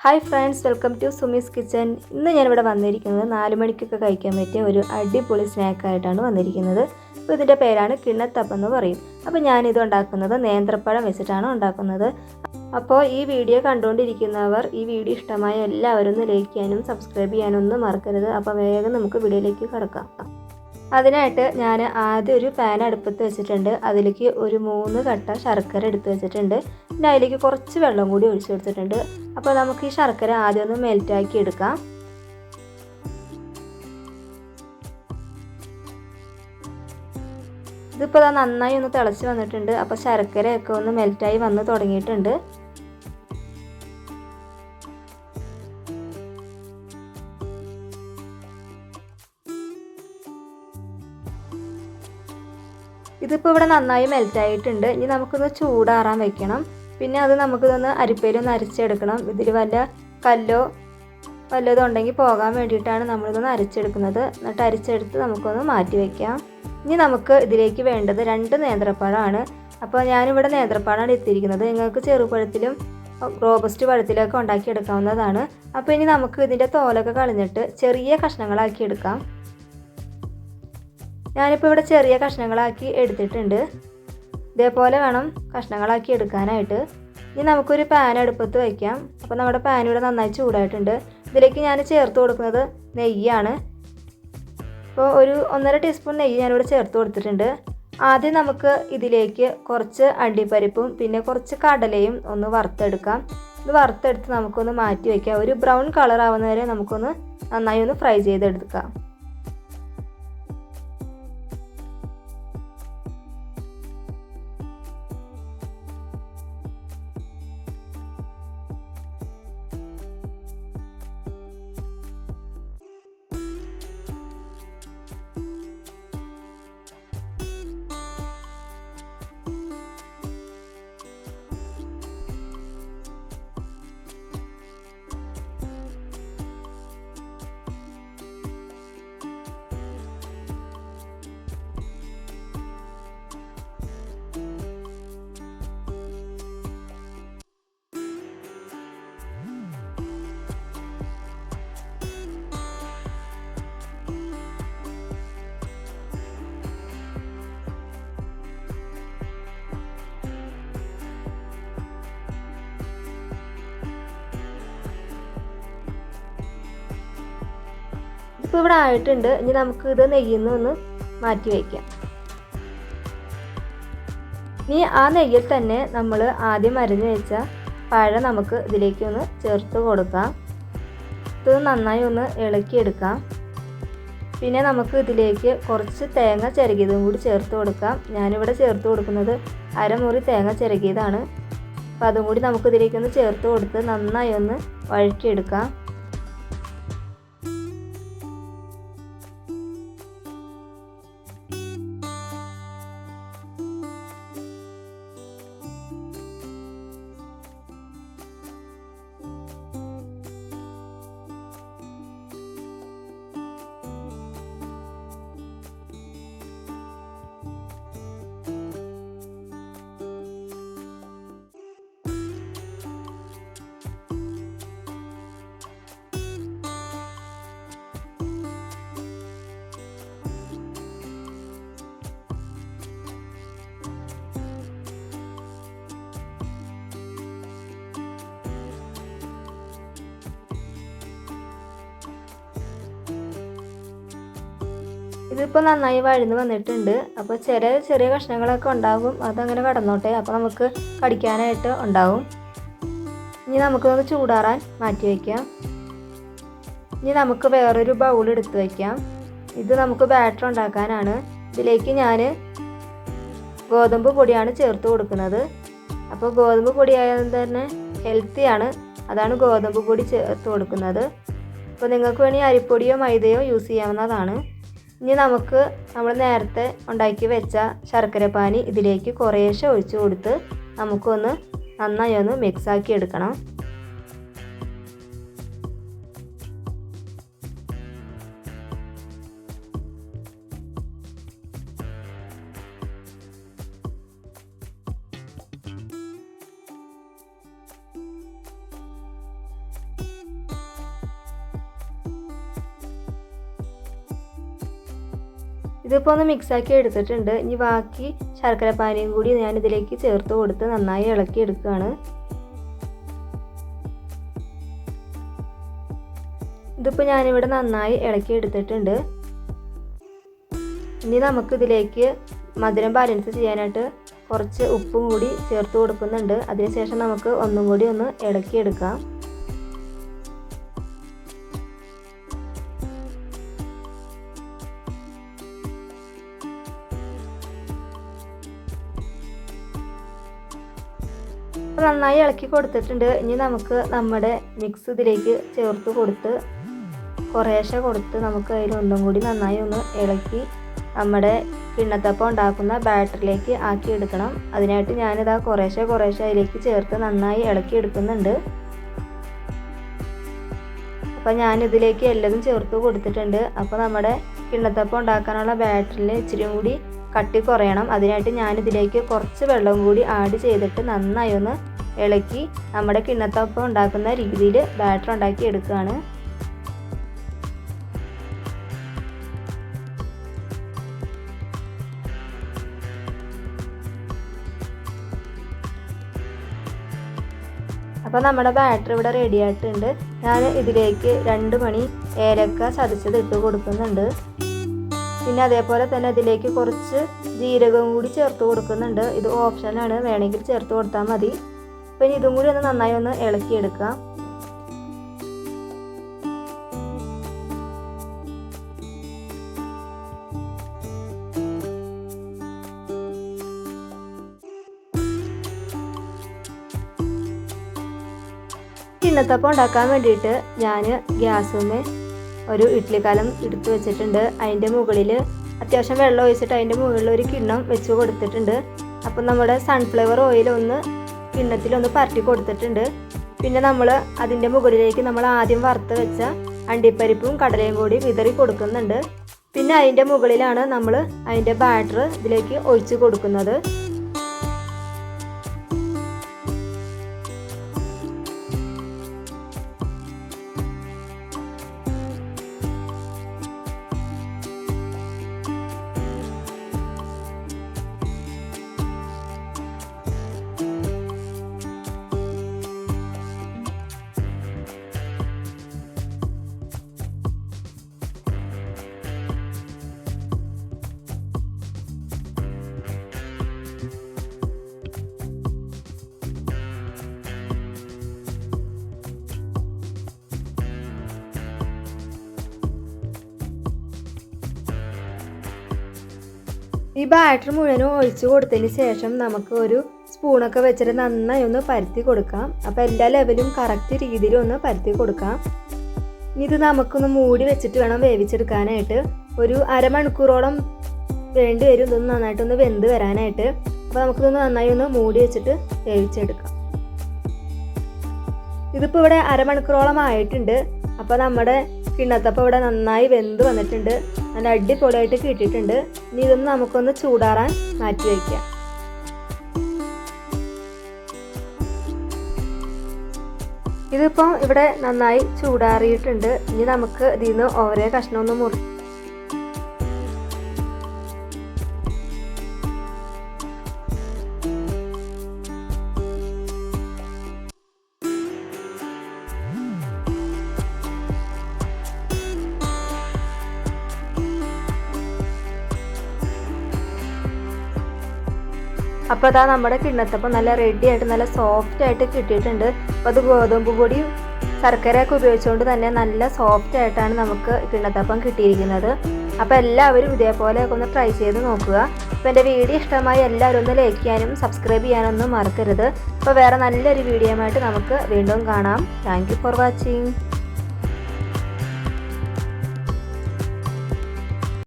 Hi friends, welcome to Sumi's kitchen. ഇന്ന് ഞാനിവിടെ വന്നിരിക്കുന്നത് 4 മണിക്കൊക്കെ കഴിക്കാൻ പറ്റിയ ഒരു അടിപൊളി സ്നാക്കായിട്ടാണ് വന്നിരിക്കുന്നത്. അപ്പോൾ ഇതിൻ്റെ പേരാണ് കിണ്ണത്തപ്പം എന്ന് പറയും. അപ്പോൾ ഞാനിത് ഉണ്ടാക്കുന്നത് നേന്ത്രപ്പഴം വെച്ചിട്ടാണ് ഉണ്ടാക്കുന്നത്. അപ്പോൾ ഈ വീഡിയോ കണ്ടുകൊണ്ടിരിക്കുന്നവർ ഈ വീഡിയോ ഇഷ്ടമായ എല്ലാവരും ഒന്ന് ലൈക്ക് ചെയ്യാനും സബ്സ്ക്രൈബ് ചെയ്യാനും ഒന്നും മറക്കരുത്. അപ്പോൾ വേഗം നമുക്ക് വീഡിയോയിലേക്ക് കിടക്കാം. അതിനായിട്ട് ഞാൻ ആദ്യം ഒരു പാൻ അടുപ്പത്ത് വെച്ചിട്ടുണ്ട്. അതിലേക്ക് ഒരു 3 കട്ട ശർക്കര എടുത്ത് വെച്ചിട്ടുണ്ട്. പിന്നെ അതിലേക്ക് കുറച്ച് വെള്ളം കൂടി ഒഴിച്ചു കൊടുത്തിട്ടുണ്ട്. അപ്പോൾ നമുക്ക് ഈ ശർക്കര ആദ്യം ഒന്ന് മെൽറ്റാക്കി എടുക്കാം. ഇതിപ്പോൾ നന്നായി ഒന്ന് തിളച്ച് വന്നിട്ടുണ്ട്. അപ്പോൾ ശർക്കരയൊക്കെ ഒന്ന് മെൽറ്റായി വന്ന് തുടങ്ങിയിട്ടുണ്ട്. ഇതിപ്പോൾ ഇവിടെ നന്നായി മെൽറ്റായിട്ടുണ്ട്. ഇനി നമുക്കൊന്ന് ചൂടാറാൻ വെക്കണം. പിന്നെ അത് നമുക്കിതൊന്ന് അരിപ്പയിലൊന്ന് അരച്ചെടുക്കണം. ഇതിൽ വല്ല കല്ലോ വല്ലതും ഉണ്ടെങ്കിൽ പോകാൻ വേണ്ടിയിട്ടാണ് നമ്മളിതൊന്ന് അരച്ചെടുക്കുന്നത്. എന്നിട്ട് അരച്ചെടുത്ത് നമുക്കൊന്ന് മാറ്റി വയ്ക്കാം. ഇനി നമുക്ക് ഇതിലേക്ക് വേണ്ടത് 2 നേന്ത്രപ്പഴമാണ്. അപ്പോൾ ഞാനിവിടെ നേന്ത്രപ്പഴമാണ് എത്തിയിരിക്കുന്നത്. നിങ്ങൾക്ക് ചെറുപഴത്തിലും റോബസ്റ്റ് പഴത്തിലൊക്കെ ഉണ്ടാക്കിയെടുക്കാവുന്നതാണ്. അപ്പോൾ ഇനി നമുക്ക് ഇതിൻ്റെ തോലൊക്കെ കളഞ്ഞിട്ട് ചെറിയ കഷ്ണങ്ങളാക്കി എടുക്കാം. ഞാനിപ്പോൾ ഇവിടെ ചെറിയ കഷ്ണങ്ങളാക്കി എടുത്തിട്ടുണ്ട്. ഇതേപോലെ വേണം കഷ്ണങ്ങളാക്കി എടുക്കാനായിട്ട്. ഇനി നമുക്കൊരു പാൻ അടുപ്പത്ത് വയ്ക്കാം. അപ്പോൾ നമ്മുടെ പാൻ ഇവിടെ നന്നായി ചൂടായിട്ടുണ്ട്. ഇതിലേക്ക് ഞാൻ ചേർത്ത് കൊടുക്കുന്നത് നെയ്യാണ്. അപ്പോൾ ഒരു 1.5 ടീസ്പൂൺ നെയ്യ് ഞാനിവിടെ ചേർത്ത് കൊടുത്തിട്ടുണ്ട്. ആദ്യം നമുക്ക് ഇതിലേക്ക് കുറച്ച് അണ്ടിപ്പരിപ്പും പിന്നെ കുറച്ച് കടലയും ഒന്ന് വറുത്തെടുക്കാം. ഇത് വറുത്തെടുത്ത് നമുക്കൊന്ന് മാറ്റി വയ്ക്കാം. ഒരു ബ്രൗൺ കളർ ആവുന്നവരെ നമുക്കൊന്ന് നന്നായി ഒന്ന് ഫ്രൈ ചെയ്തെടുക്കാം. ഇപ്പോൾ ഇവിടെ ആയിട്ടുണ്ട്. ഇനി നമുക്ക് ഇത് നെയ്യിൽ നിന്ന് ഒന്ന് മാറ്റി വയ്ക്കാം. ഇനി ആ നെയ്യിൽ തന്നെ നമ്മൾ ആദ്യം അരിഞ്ഞു വെച്ച പഴം നമുക്ക് ഇതിലേക്ക് ഒന്ന് ചേർത്ത് കൊടുക്കാം. ഇത് നന്നായി ഒന്ന് ഇളക്കിയെടുക്കാം. പിന്നെ നമുക്ക് ഇതിലേക്ക് കുറച്ച് തേങ്ങ ചിരകിയതും കൂടി ചേർത്ത് കൊടുക്കാം. ഞാനിവിടെ ചേർത്ത് കൊടുക്കുന്നത് 1/2 മുറി തേങ്ങ ചിരകിയതാണ്. അപ്പോൾ അതും കൂടി നമുക്ക് ഇതിലേക്കൊന്ന് ചേർത്ത് കൊടുത്ത് നന്നായി ഒന്ന് വഴറ്റിയെടുക്കാം. ഇതിപ്പോൾ നന്നായി വഴന്ന് വന്നിട്ടുണ്ട്. അപ്പോൾ ചെറിയ കഷ്ണങ്ങളൊക്കെ ഉണ്ടാകും. അതങ്ങനെ കടന്നോട്ടെ. അപ്പോൾ നമുക്ക് കടിക്കാനായിട്ട് ഉണ്ടാവും. ഇനി നമുക്കൊന്ന് ചൂടാറാൻ മാറ്റി വയ്ക്കാം. ഇനി നമുക്ക് വേറൊരു ബൗൾ എടുത്ത് വയ്ക്കാം. ഇത് നമുക്ക് ബാറ്റർ ഉണ്ടാക്കാനാണ്. ഇതിലേക്ക് ഞാൻ ഗോതമ്പ് പൊടിയാണ് ചേർത്ത് കൊടുക്കുന്നത്. അപ്പോൾ ഗോതമ്പ് പൊടി ആയതുകൊണ്ട് തന്നെ ഹെൽത്തിയാണ്. അതാണ് ഗോതമ്പ് പൊടി ചേർത്ത് കൊടുക്കുന്നത്. അപ്പോൾ നിങ്ങൾക്ക് വേണമെങ്കിൽ അരിപ്പൊടിയോ മൈദയോ യൂസ് ചെയ്യാവുന്നതാണ്. ഇനി നമുക്ക് നമ്മൾ നേരത്തെ ഉണ്ടാക്കി വെച്ച ശർക്കരപ്പാനി ഇതിലേക്ക് കുറേശ്ശെ ഒഴിച്ചു കൊടുത്ത് നമുക്കൊന്ന് നന്നായി ഒന്ന് മിക്സാക്കി എടുക്കണം. ഇതിപ്പോൾ ഒന്ന് മിക്സാക്കി എടുത്തിട്ടുണ്ട്. ഇനി ബാക്കി ശർക്കര പാനിയും കൂടി ഞാൻ ഇതിലേക്ക് ചേർത്ത് കൊടുത്ത് നന്നായി ഇളക്കി എടുക്കുകയാണ്. ഇതിപ്പോൾ ഞാനിവിടെ നന്നായി ഇളക്കി എടുത്തിട്ടുണ്ട്. ഇനി നമുക്കിതിലേക്ക് മധുരം ബാലൻസ് ചെയ്യാനായിട്ട് കുറച്ച് ഉപ്പും കൂടി ചേർത്ത് കൊടുക്കുന്നുണ്ട്. അതിനുശേഷം നമുക്ക് ഒന്നും കൂടി ഒന്ന് ഇളക്കിയെടുക്കാം. നന്നായി ഇളക്കി കൊടുത്തിട്ടുണ്ട്. ഇനി നമുക്ക് നമ്മുടെ മിക്സ് ഇതിലേക്ക് ചേർത്ത് കൊടുത്ത് കുറേശ്ശെ കൊടുത്ത് നമുക്ക് അതിൽ ഒന്നും കൂടി നന്നായി ഒന്ന് ഇളക്കി നമ്മുടെ കിണ്ണത്തപ്പം ഉണ്ടാക്കുന്ന ബാറ്ററിലേക്ക് ആക്കി എടുക്കണം. അതിനായിട്ട് ഞാനിതാ കുറേശ്ശെ അതിലേക്ക് ചേർത്ത് നന്നായി ഇളക്കി എടുക്കുന്നുണ്ട്. അപ്പോൾ ഞാനിതിലേക്ക് എല്ലതും ചേർത്ത് കൊടുത്തിട്ടുണ്ട്. അപ്പോൾ നമ്മുടെ കിണ്ണത്തപ്പം ഉണ്ടാക്കാനുള്ള ബാറ്ററിൽ ഇച്ചിരി കൂടി കട്ടി കുറയണം. അതിനായിട്ട് ഞാനിതിലേക്ക് കുറച്ച് വെള്ളം കൂടി ആഡ് ചെയ്തിട്ട് നന്നായി ഒന്ന് ഇളക്കി നമ്മുടെ കിണ്ണത്തപ്പം ഉണ്ടാക്കുന്ന രീതിയിൽ ബാറ്റർ ഉണ്ടാക്കി എടുക്കുകയാണ്. അപ്പോൾ നമ്മുടെ ബാറ്റർ ഇവിടെ റെഡി ആയിട്ടുണ്ട്. ഞാൻ ഇതിലേക്ക് 2 മണി ഏലക്ക ചതച്ചത് ഇട്ട് കൊടുക്കുന്നുണ്ട്. പിന്നെ അതേപോലെ തന്നെ ഇതിലേക്ക് കുറച്ച് ജീരകം കൂടി ചേർത്ത് കൊടുക്കുന്നുണ്ട്. ഇത് ഓപ്ഷനാണ്, വേണമെങ്കിൽ ചേർത്ത് കൊടുത്താൽ മതി. പിന്നെ ഇതും കൂടി ഒന്ന് നന്നായി ഒന്ന് ഇളക്കിയെടുക്കാം. കിണ്ണത്തപ്പം ഉണ്ടാക്കാൻ വേണ്ടിയിട്ട് ഞാൻ ഗ്യാസിൽ ഒരു ഇഡ്ഡലിക്കലം എടുത്ത് വെച്ചിട്ടുണ്ട്. അതിൻ്റെ മുകളിൽ അത്യാവശ്യം വെള്ളം ഒഴിച്ചിട്ട് അതിൻ്റെ മുകളിൽ ഒരു കിണ്ണം വെച്ച് കൊടുത്തിട്ടുണ്ട്. അപ്പം നമ്മുടെ സൺഫ്ലവർ ഓയിൽ ഒന്ന് കിണ്ണത്തിലൊന്ന് പരട്ടി കൊടുത്തിട്ടുണ്ട്. പിന്നെ നമ്മൾ അതിൻ്റെ മുകളിലേക്ക് നമ്മൾ ആദ്യം വറുത്ത് വെച്ച അണ്ടിപ്പരിപ്പും കടലയും കൂടി വിതറി കൊടുക്കുന്നുണ്ട്. പിന്നെ അതിൻ്റെ മുകളിലാണ് നമ്മൾ അതിൻ്റെ ബാറ്റർ ഇതിലേക്ക് ഒഴിച്ച് കൊടുക്കുന്നത്. ഈ ബാറ്റർ മുഴുവനും ഒഴിച്ച് കൊടുത്തതിന് ശേഷം നമുക്ക് ഒരു സ്പൂണൊക്കെ വെച്ചിട്ട് നന്നായി ഒന്ന് പരത്തി കൊടുക്കാം. അപ്പോൾ എല്ലാ ലെവലും കറക്റ്റ് രീതിയിൽ ഒന്ന് പരത്തി കൊടുക്കാം. ഇനി ഇത് നമുക്കൊന്ന് മൂടി വെച്ചിട്ട് വേണം വേവിച്ചെടുക്കാനായിട്ട്. ഒരു അരമണിക്കൂറോളം വേണ്ടി വരും ഇതൊന്ന് നന്നായിട്ടൊന്ന് വെന്ത് വരാനായിട്ട്. അപ്പോൾ നമുക്കിതൊന്ന് നന്നായി ഒന്ന് മൂടി വെച്ചിട്ട് വേവിച്ചെടുക്കാം. ഇതിപ്പോൾ ഇവിടെ അരമണിക്കൂറോളം ആയിട്ടുണ്ട്. അപ്പോൾ നമ്മുടെ കിണ്ണത്തപ്പം ഇവിടെ നന്നായി വെന്ത് വന്നിട്ടുണ്ട്. നല്ല അടിപൊളിയായിട്ട് കിട്ടിയിട്ടുണ്ട്. ഇനി ഇതൊന്ന് നമുക്കൊന്ന് ചൂടാറാൻ മാറ്റി വയ്ക്കാം. ഇതിപ്പോൾ ഇവിടെ നന്നായി ചൂടാറിയിട്ടുണ്ട്. ഇനി നമുക്ക് ഇതിൽ നിന്ന് ഓരോ കഷ്ണം ഒന്ന് മുറി അപ്പോൾ അതാ നമ്മുടെ കിണ്ണത്തപ്പം നല്ല റെഡി ആയിട്ട് നല്ല സോഫ്റ്റ് ആയിട്ട് കിട്ടിയിട്ടുണ്ട്. അപ്പോൾ അത് ഗോതമ്പ് പൊടിയും ശർക്കരയൊക്കെ ഉപയോഗിച്ചുകൊണ്ട് തന്നെ നല്ല സോഫ്റ്റ് ആയിട്ടാണ് നമുക്ക് കിണ്ണത്തപ്പം കിട്ടിയിരിക്കുന്നത്. അപ്പോൾ എല്ലാവരും ഇതേപോലെ ഒന്ന് ട്രൈ ചെയ്ത് നോക്കുക. അപ്പോൾ എൻ്റെ വീഡിയോ ഇഷ്ടമായി എല്ലാവരും ഒന്ന് ലൈക്ക് ചെയ്യാനും സബ്സ്ക്രൈബ് ചെയ്യാനൊന്നും മറക്കരുത്. അപ്പോൾ വേറെ നല്ലൊരു വീഡിയോ ആയിട്ട് നമുക്ക് വീണ്ടും കാണാം. Thank you for watching.